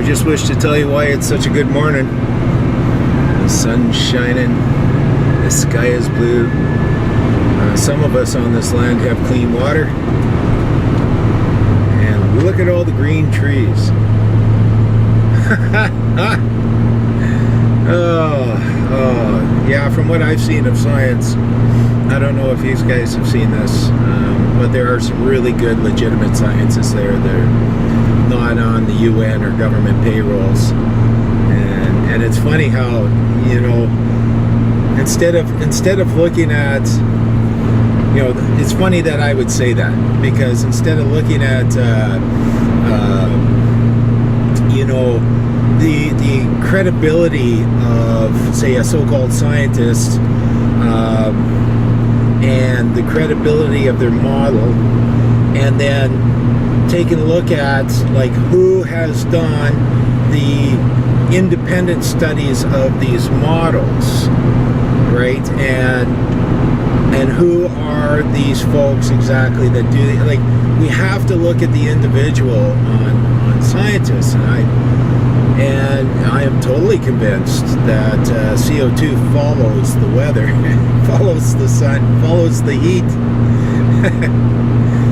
I just wish to tell you why it's such a good morning. The sun's shining, the sky is blue. Some of us on this land have clean water. And look at all the green trees. Yeah, from what I've seen of science, I don't know if you guys have seen this, but there are some really good legitimate scientists there. They're not on the UN or government payrolls. And it's funny how, you know, instead of looking at, you know, it's funny that I would say that, because instead of looking at you know, the credibility of, say, a so-called scientist, and the credibility of their model, and then taking a look at like who has done the independent studies of these models, right? And who are these folks exactly that do it? Like, we have to look at the individual on scientists, and I am totally convinced that CO2 follows the weather, follows the sun, follows the heat,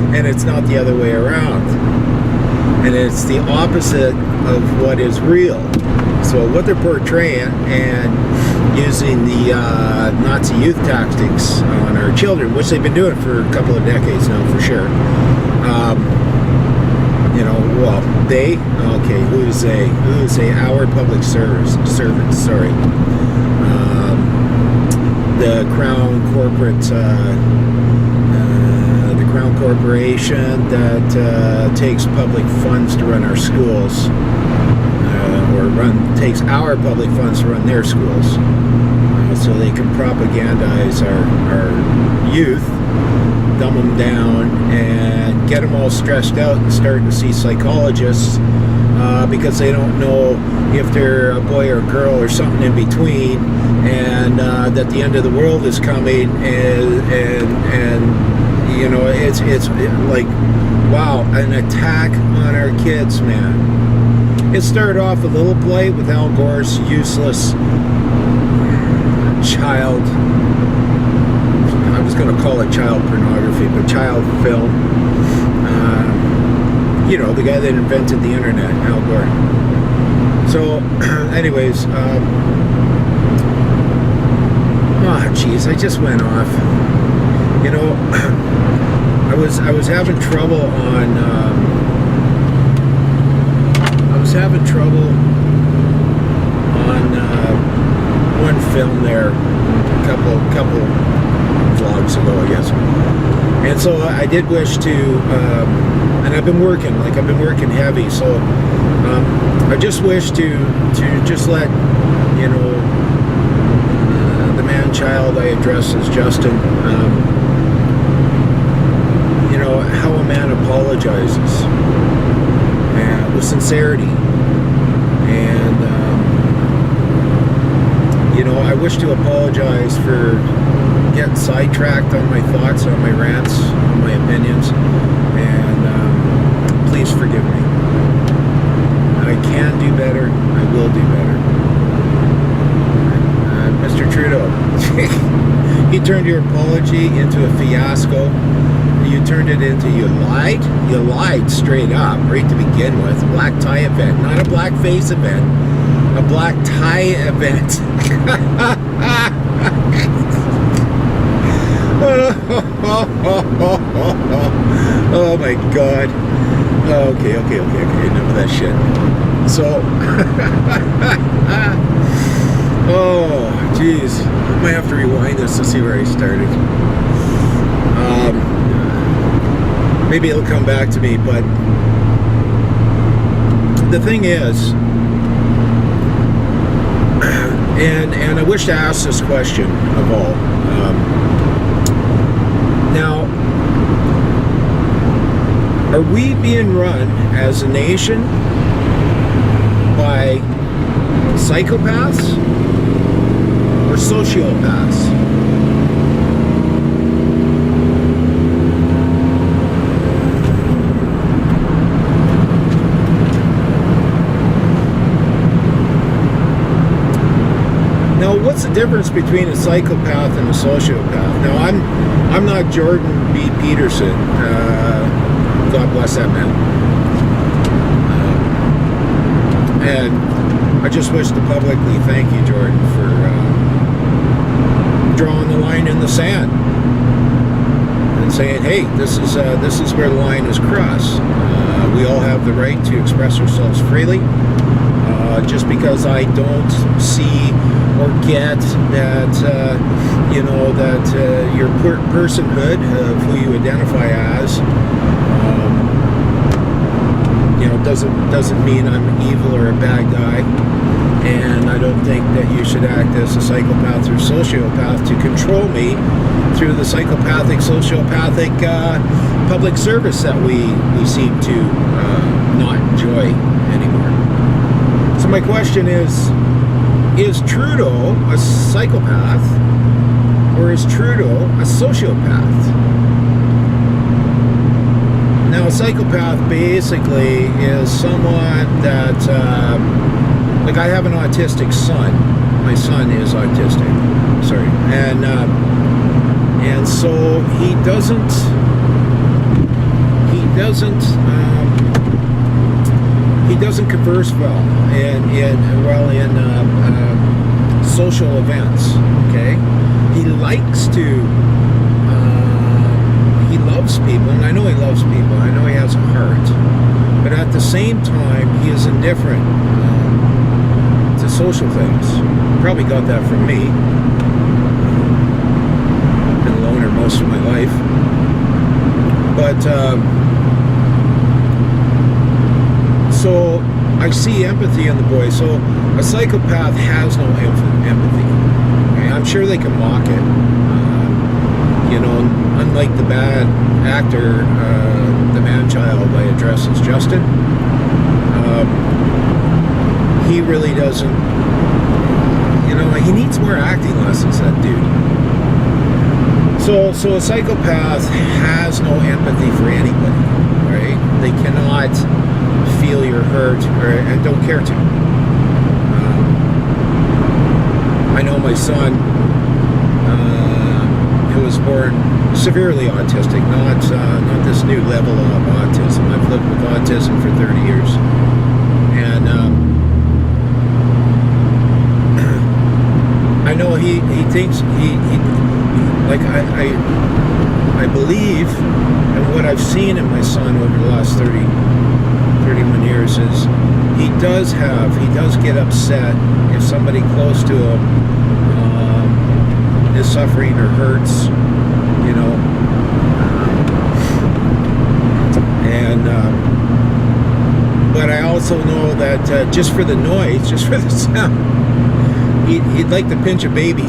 and it's not the other way around. And it's the opposite of what is real. So what they're portraying and using the Nazi youth tactics on our children, which they've been doing for a couple of decades now, for sure. You know, well, they, okay, who's they? Our public servants, sorry. The Crown corporate, the Crown Corporation that takes public funds to run our schools, or takes our public funds to run their schools, so they can propagandize our youth, dumb them down, and get them all stressed out and starting to see psychologists because they don't know if they're a boy or a girl or something in between, and that the end of the world is coming, and you know, it's like, wow, an attack on our kids, man. It started off a little polite with Al Gore's useless child, I was going to call it child pornography, but child film. You know, the guy that invented the internet, Al Gore. So, anyways, oh geez, I just went off. You know, I was having trouble on. I was having trouble on one film there, a couple vlogs ago, I guess. And so I did wish to, and I've been working heavy, so I just wish to just let, you know, the man-child I address as Justin, you know, how a man apologizes, with sincerity, and you know, I wish to apologize for getting sidetracked on my thoughts, on my rants, on my opinions, and please forgive me. I can do better. I will do better. Mr. Trudeau, you turned your apology into a fiasco. You turned it into, you lied straight up, right to begin with. A black tie event, not a blackface event, a black tie event. Oh my God. Okay, enough of that shit. So, oh jeez, I might have to rewind this to see where I started. Maybe it'll come back to me, but the thing is, and I wish to ask this question of all. Now, are we being run as a nation by psychopaths or sociopaths? Now, what's the difference between a psychopath and a sociopath? Now, I'm not Jordan B. Peterson. God bless that man. And I just wish to publicly thank you, Jordan, for drawing the line in the sand and saying, "Hey, this is where the line is crossed. We all have the right to express ourselves freely. Just because I don't see or get that, that your personhood of who you identify as, doesn't mean I'm evil or a bad guy. And I don't think that you should act as a psychopath or sociopath to control me through the psychopathic, sociopathic public service that we seem to not enjoy anymore." So my question is Trudeau a psychopath or is Trudeau a sociopath? Now, a psychopath basically is someone that, like, I have an autistic son. My son is autistic. Sorry, and so he doesn't converse well in social events. Okay, he likes to. He loves people, and I know he loves people. I know he has a heart, but at the same time, he is indifferent to social things. Probably got that from me. Been a loner most of my life, but so I see empathy in the boy. So a psychopath has no empathy. Okay? I'm sure they can mock it. Unlike the bad actor, the man-child I address as Justin, he really doesn't, he needs more acting lessons, that dude. So a psychopath has no empathy for anybody, right? They cannot feel your hurt and don't care to. I know my son, who was born severely autistic, not this new level of autism. I've lived with autism for 30 years, and I know he thinks he like I believe, and what I've seen in my son over the last 31 years is he does get upset if somebody close to him is suffering or hurts, but I also know that just for the noise, just for the sound, he'd like to pinch a baby,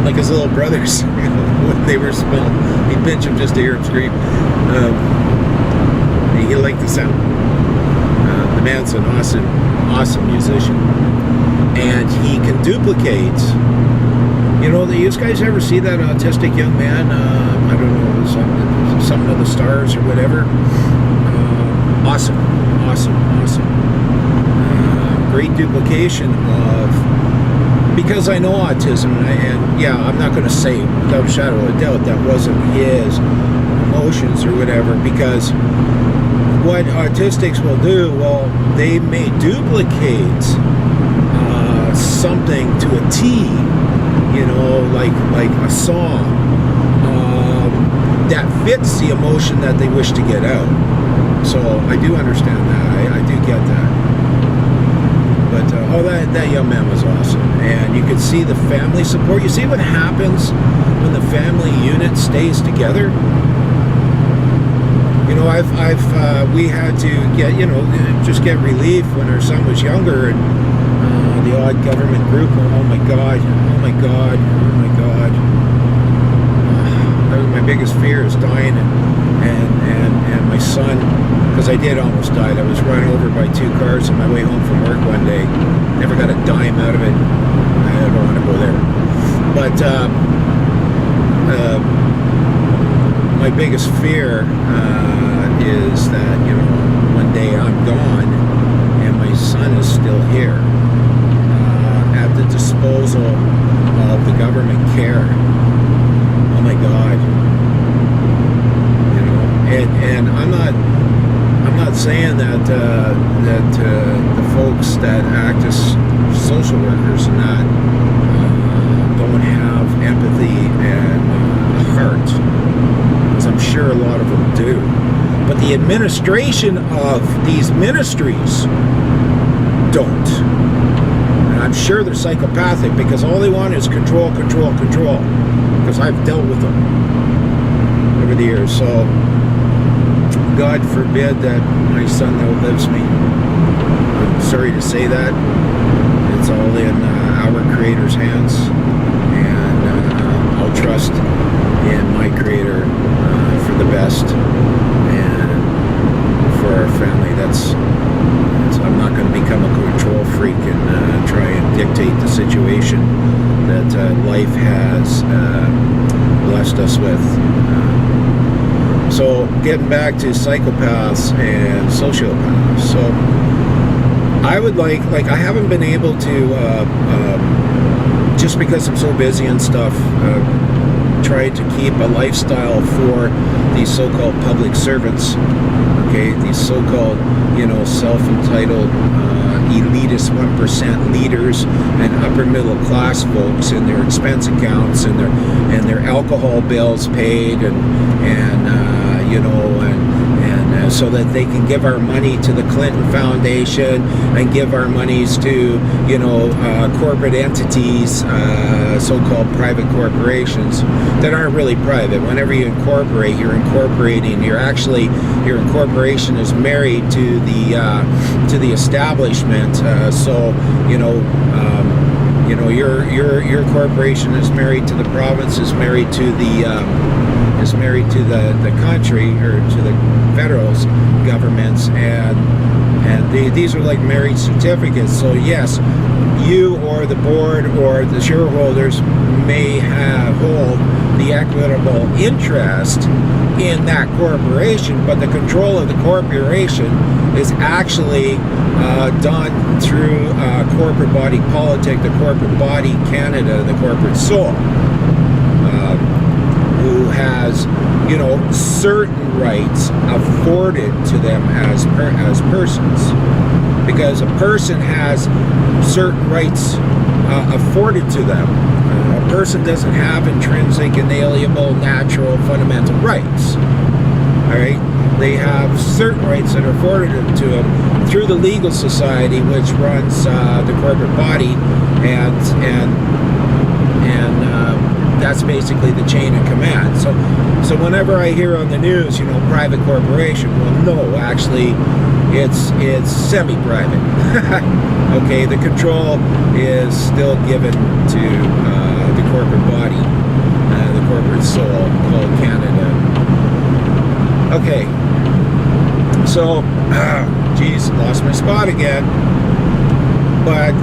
like his little brothers, when they were small. He'd pinch him just to hear him scream. He liked the sound. The man's an awesome musician, and he can duplicate. You guys ever see that autistic young man? I don't know, something of the stars or whatever. Awesome. Great duplication of, because I know autism, and I'm not going to say without a shadow of a doubt that wasn't his emotions or whatever, because what autistics will do, they may duplicate something to a T, like a song that fits the emotion that they wish to get out. So I do understand that. I do get that. But that young man was awesome, and you could see the family support. You see what happens when the family unit stays together. We had to get, just get relief when our son was younger, and the odd government group. Oh my God. That was my biggest fear, is dying, and my son, because I did almost die. I was run over by 2 cars on my way home from work one day. Never got a dime out of it. I don't want to go there. But my biggest fear is that, one day I'm gone and my son is still here. at the disposal of the government care. Oh my God. You know, and I'm not saying that the folks that act as social workers and that don't have empathy and a heart, because I'm sure a lot of them do. But the administration of these ministries don't. And I'm sure they're psychopathic, because all they want is control, control, control. Because I've dealt with them over the years. So God forbid that my son outlives me. I'm sorry to say that. It's all in our Creator's hands, and I'll trust in my Creator for the best and for our family. I'm not going to become a control freak and try and dictate the situation that life has blessed us with. So getting back to psychopaths and sociopaths. So I would like I haven't been able to, just because I'm so busy and stuff, try to keep a lifestyle for these so-called public servants, okay, these so-called, self-entitled elitist 1% leaders and upper middle class folks, and their expense accounts and their alcohol bills paid, and so that they can give our money to the Clinton Foundation and give our monies to corporate entities, so-called private corporations that aren't really private. Whenever you incorporate, your incorporation is married to the establishment. Your corporation is married to the province, is married to the country, or to the federal governments, and these are like marriage certificates. So yes, you or the board or the shareholders may hold the equitable interest in that corporation, but the control of the corporation is actually done through corporate body politic, the corporate body Canada, the corporate soul, who has certain rights afforded to them as persons, because a person has certain rights afforded to them. A person doesn't have intrinsic, inalienable, natural, fundamental rights. All right, they have certain rights that are afforded to them through the legal society, which runs the corporate body, and that's basically the chain of command. So whenever I hear on the news, private corporation, well, no, actually, it's semi-private. Okay, the control is still given to the corporate body, the corporate soul called Canada. Okay, so, geez, lost my spot again. But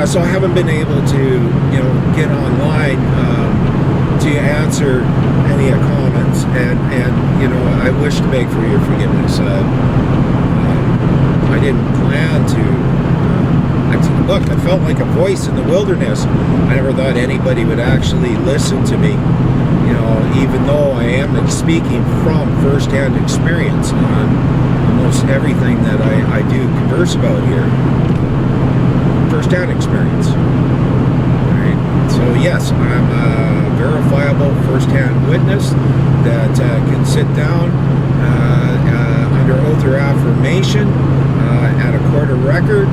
so I haven't been able to, get online to answer any comments, and I wish to beg for your forgiveness. I didn't plan to. Look, I felt like a voice in the wilderness. I never thought anybody would actually listen to me. Even though I am speaking from first-hand experience on almost everything that I do converse about here. First-hand experience. All right. So yes, I'm a verifiable first-hand witness that can sit down under oath or affirmation at a court of record,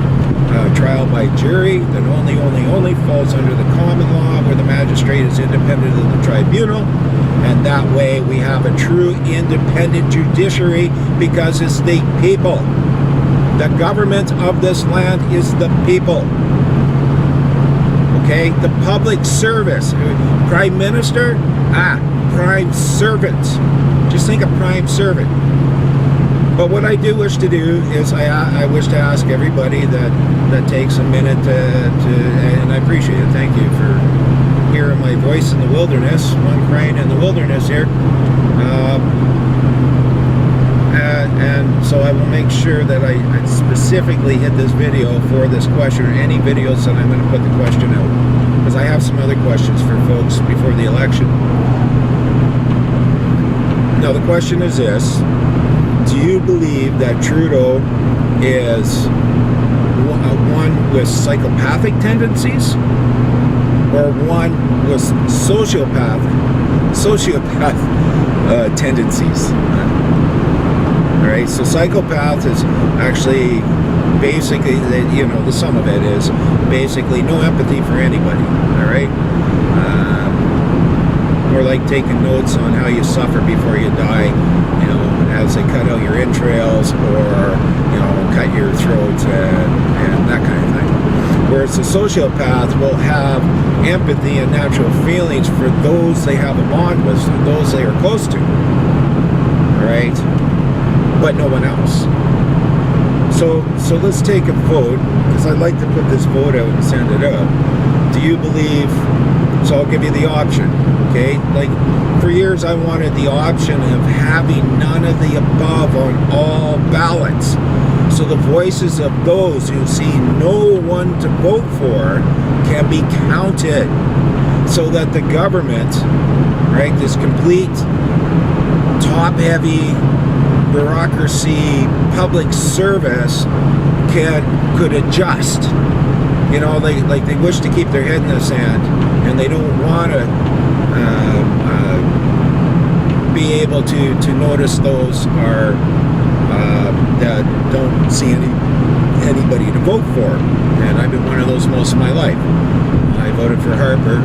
trial by jury that only falls under the common law, where the magistrate is independent of the tribunal, and that way we have a true independent judiciary, because it's the people. The government of this land is the people. Okay, the public service, prime minister, prime servant. Just think of prime servant. But what I do wish to do is I wish to ask everybody that takes a minute to, and I appreciate it. Thank you for hearing my voice in the wilderness. One crying in the wilderness here. And so I will make sure that I specifically hit this video for this question, or any videos that I'm going to put the question out, because I have some other questions for folks before the election. Now the question is this: do you believe that Trudeau is one with psychopathic tendencies, or one with sociopath tendencies? All right, so psychopath is actually basically, the sum of it is basically no empathy for anybody. All right, or like taking notes on how you suffer before you die, as they cut out your entrails, or cut your throat, and that kind of thing. Whereas the sociopath will have empathy and natural feelings for those they have a bond with, those they are close to. All right, but no one else. So let's take a vote, because I'd like to put this vote out and send it out. Do you believe? So I'll give you the option. Okay, like for years I wanted the option of having none of the above on all ballots, so the voices of those who see no one to vote for can be counted, so that the government, right, this complete top-heavy bureaucracy public service could adjust. Like they wish to keep their head in the sand, and they don't want to be able to notice those are that don't see anybody to vote for. And I've been one of those most of my life. I voted for Harper.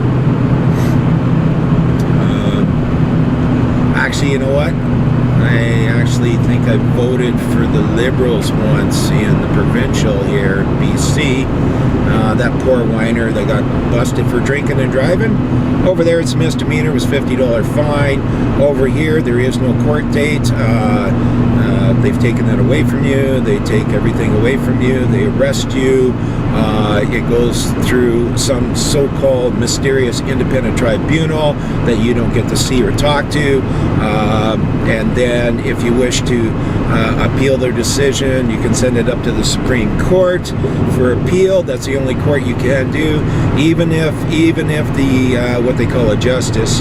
Actually, you know what? I actually think I voted for the Liberals once in the provincial here in BC. That poor whiner that got busted for drinking and driving. Over there it's a misdemeanor, it was $50 fine. Over here there is no court date. They've taken that away from you. They take everything away from you. They arrest you. It goes through some so-called mysterious independent tribunal that you don't get to see or talk to. And then if you wish to appeal their decision, you can send it up to the Supreme Court for appeal. That's the only court you can do. Even if the what they call a justice,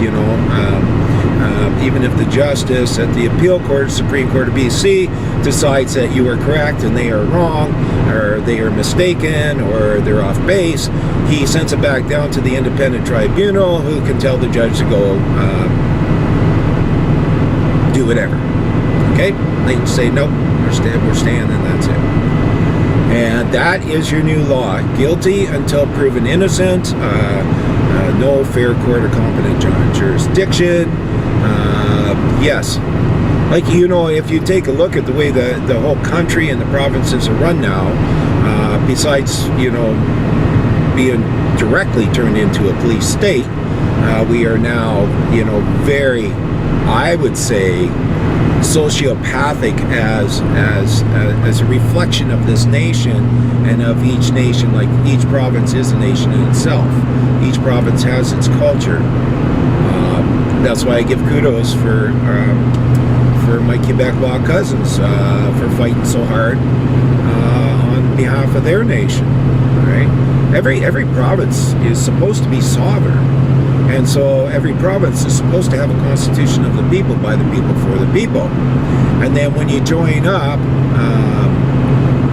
even if the justice at the appeal court, Supreme Court of BC, decides that you are correct and they are wrong, or they are mistaken, or they're off base, he sends it back down to the independent tribunal, who can tell the judge to go do whatever. Okay? They can say, nope, we're staying, and that's it. And that is your new law. Guilty until proven innocent. No fair court or competent jurisdiction. Yes. Like, if you take a look at the way the whole country and the provinces are run now, besides, being directly turned into a police state, we are now, very, I would say, sociopathic as a reflection of this nation and of each nation. Like, each province is a nation in itself. Each province has its culture. That's why I give kudos for my Quebecois cousins for fighting so hard on behalf of their nation. Right? Every province is supposed to be sovereign, and so every province is supposed to have a constitution of the people, by the people, for the people. And then when you join up,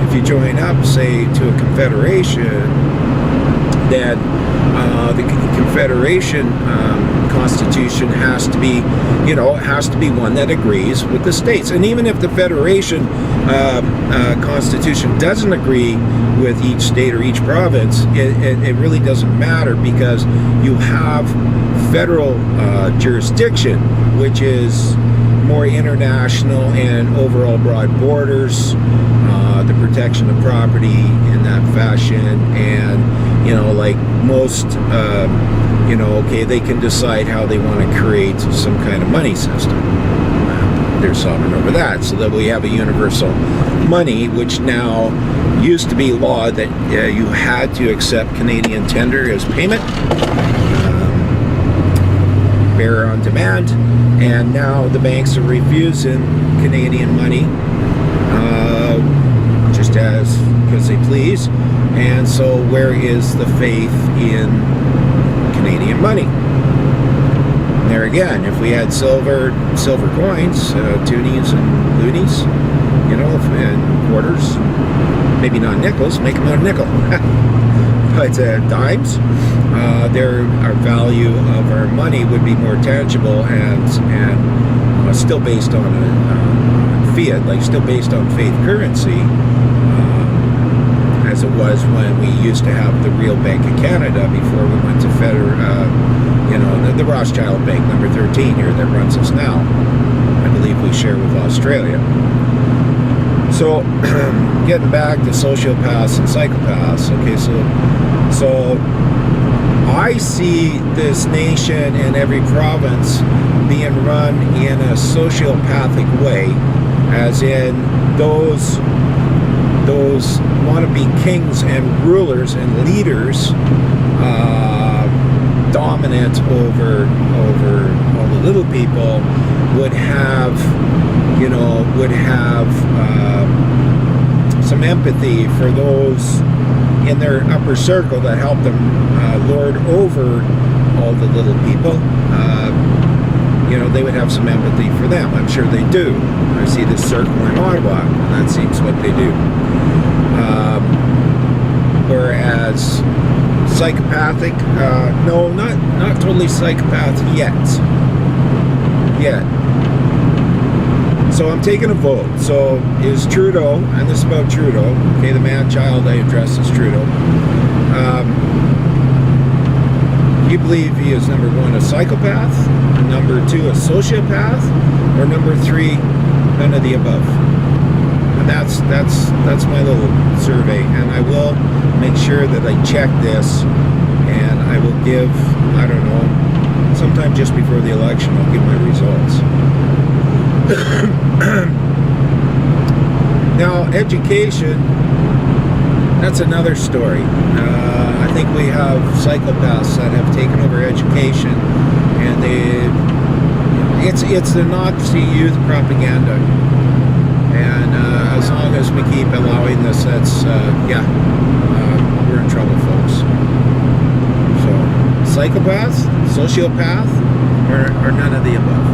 if you join up, say, to a confederation, then the confederation constitution has to be, one that agrees with the states. And even if the federation constitution doesn't agree with each state or each province, it really doesn't matter, because you have federal jurisdiction, which is more international and overall broad borders, the protection of property in that fashion, and like most, okay, they can decide how they want to create some kind of money system. They're sovereign over that, so that we have a universal money, which now used to be law that you had to accept Canadian tender as payment, bearer on demand, and now the banks are refusing Canadian money just as because they please. And so where is the faith in Canadian money? And there again, if we had silver coins, toonies and loonies, and quarters, maybe not nickels, make them out of nickel. But dimes, our value of our money would be more tangible and still based on fiat, like still based on faith currency, as it was when we used to have the real Bank of Canada before we went to the Rothschild Bank, number 13 here, that runs us now. I believe we share with Australia. So, getting back to sociopaths and psychopaths, okay, so I see this nation and every province being run in a sociopathic way, as in those wannabe kings and rulers and leaders dominant over all the little people would have some empathy for those in their upper circle that help them lord over all the little people. They would have some empathy for them. I'm sure they do. I see this circle in Ottawa, and that seems what they do. Whereas psychopathic, no, not totally psychopath yet. So I'm taking a vote. So is Trudeau, and this is about Trudeau, okay, the man-child I address is Trudeau. Do you believe he is, number one, a psychopath, number two, a sociopath, or number three, none of the above? And that's my little survey, and I will make sure that I check this, and I will give, I don't know, sometime just before the election, I'll give my results. Now, education, that's another story. I think we have psychopaths that have taken over education, and it's the Nazi youth propaganda. And as long as we keep allowing this, we're in trouble, folks. So, psychopath, sociopath, or none of the above.